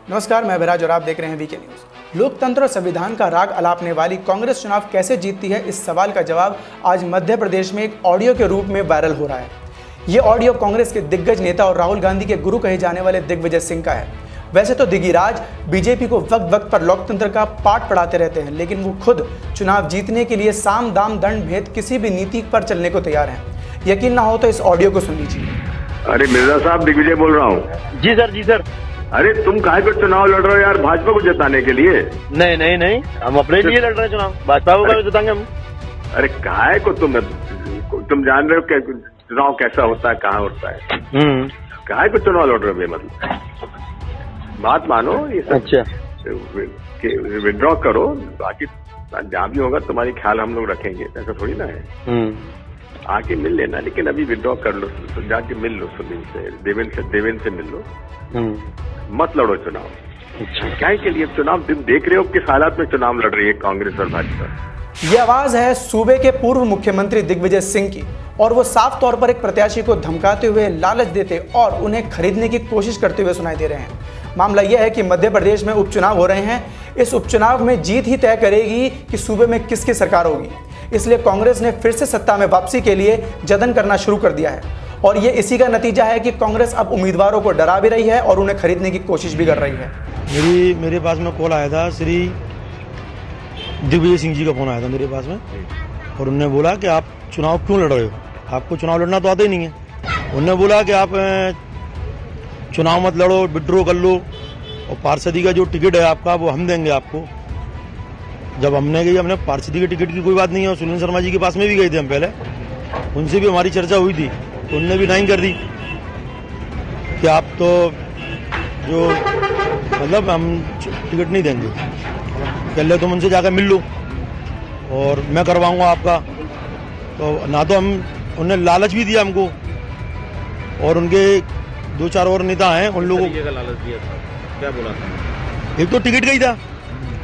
नमस्कार, मैं विराज और आप देख रहे हैं वीके न्यूज। लोकतंत्र और संविधान का राग अलापने वाली कांग्रेस चुनाव कैसे जीतती है, इस सवाल का जवाब आज मध्य प्रदेश में एक ऑडियो के रूप में वायरल हो रहा है। ये ऑडियो कांग्रेस के दिग्गज नेता और राहुल गांधी के गुरु कहे जाने वाले दिग्विजय सिंह का है। वैसे तो दिगिराज बीजेपी को वक्त वक्त पर लोकतंत्र का पाठ पढ़ाते रहते हैं, लेकिन वो खुद चुनाव जीतने के लिए साम दाम दंड भेद किसी भी नीति पर चलने को तैयार हैं। यकीन ना हो तो इस ऑडियो को सुन लीजिए। अरे मिर्जा साहब, दिग्विजय बोल रहा हूँ। जी सर, जी सर। अरे तुम काहे को चुनाव लड़ रहे हो यार, भाजपा को जिताने के लिए? नहीं नहीं नहीं, हम अपने लिए लड़ रहे हैं चुनाव, भाजपा को जिताएंगे हम। अरे काहे को तुम जान रहे हो चुनाव कैसा होता है, कहाँ होता है? काहे को चुनाव लड़ रहे हो? मतलब बात मानो, ये सब अच्छा विड्रॉ करो, बाकी जहाँ भी होगा तुम्हारी ख्याल हम लोग रखेंगे, ऐसा थोड़ी ना है। आके मिल लेना, लेकिन अभी विड्रॉ कर लो, तो जाके मिल लो सुनील से, देवेंद्र से मिल लो, मत लड़ो चुनाव। क्या के लिए चुनाव तुम देख रहे हो किस हालात में चुनाव लड़ रही है कांग्रेस और भाजपा। ये आवाज है सूबे के पूर्व मुख्यमंत्री दिग्विजय सिंह की, और वो साफ तौर पर एक प्रत्याशी को धमकाते हुए, लालच देते और उन्हें खरीदने की कोशिश करते हुए सुनाई दे रहे हैं। मामला यह है कि मध्य प्रदेश में उपचुनाव हो रहे हैं। इस उपचुनाव में जीत ही तय करेगी कि सूबे में किसकी सरकार होगी। इसलिए कांग्रेस ने फिर से सत्ता में वापसी के लिए जतन करना शुरू कर दिया है, और ये इसी का नतीजा है कि कांग्रेस अब उम्मीदवारों को डरा भी रही है और उन्हें खरीदने की कोशिश भी कर रही है। मेरे पास में कॉल आया था, श्री दिग्विजय सिंह जी का फोन आया था मेरे पास में, और उन्होंने बोला कि आप चुनाव क्यों लड़ रहे हो, आपको चुनाव लड़ना तो आता ही नहीं है। उन्होंने बोला कि आप चुनाव मत लड़ो, विड्रॉ कर लो, और पार्षदी का जो टिकट है आपका वो हम देंगे आपको। जब हमने पार्षदी के टिकट की कोई बात नहीं है, और सुनील शर्मा जी के पास में भी गए थे हम पहले, उनसे भी हमारी चर्चा हुई थी, तो उनने भी नहीं कर दी कि आप तो जो मतलब हम टिकट नहीं देंगे, पहले तुम उनसे जाकर मिल लो और मैं करवाऊंगा आपका। तो ना तो हम उन्हें लालच भी दिया हमको, और उनके 2-4 और नेता हैं, उन लोगों को लालच दिया था। क्या बोला था? एक तो टिकट का ही था,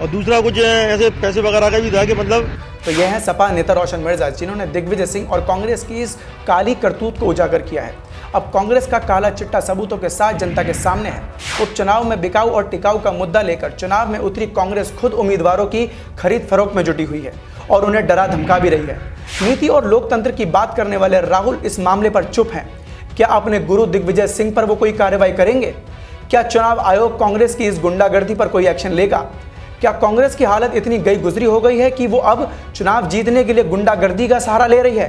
और दूसरा कुछ ऐसे पैसे वगैरह का भी था कि मतलब। तो यह है सपा नेता रोशन मिर्जा, जिन्होंने दिग्विजय सिंह और कांग्रेस की इस काली करतूत को उजागर किया है। अब कांग्रेस का काला चिट्टा सबूतों के साथ जनता के सामने है। उपचुनाव में बिकाऊ और टिकाऊ का मुद्दा लेकर चुनाव में उतरी कांग्रेस खुद उम्मीदवारों की खरीद फरोख्त में जुटी हुई है और उन्हें डरा धमका भी रही है। नीति और लोकतंत्र की बात करने वाले राहुल इस मामले पर चुप हैं। क्या अपने गुरु दिग्विजय सिंह पर वो कोई कार्रवाई करेंगे? क्या चुनाव आयोग कांग्रेस की इस गुंडागर्दी पर कोई एक्शन लेगा? क्या कांग्रेस की हालत इतनी गई गुजरी हो गई है कि वो अब चुनाव जीतने के लिए गुंडागर्दी का सहारा ले रही है?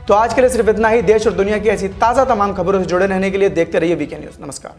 तो आज के लिए सिर्फ इतना ही। देश और दुनिया की ऐसी ताज़ा तमाम खबरों से जुड़े रहने के लिए देखते रहिए वीके न्यूज़। नमस्कार।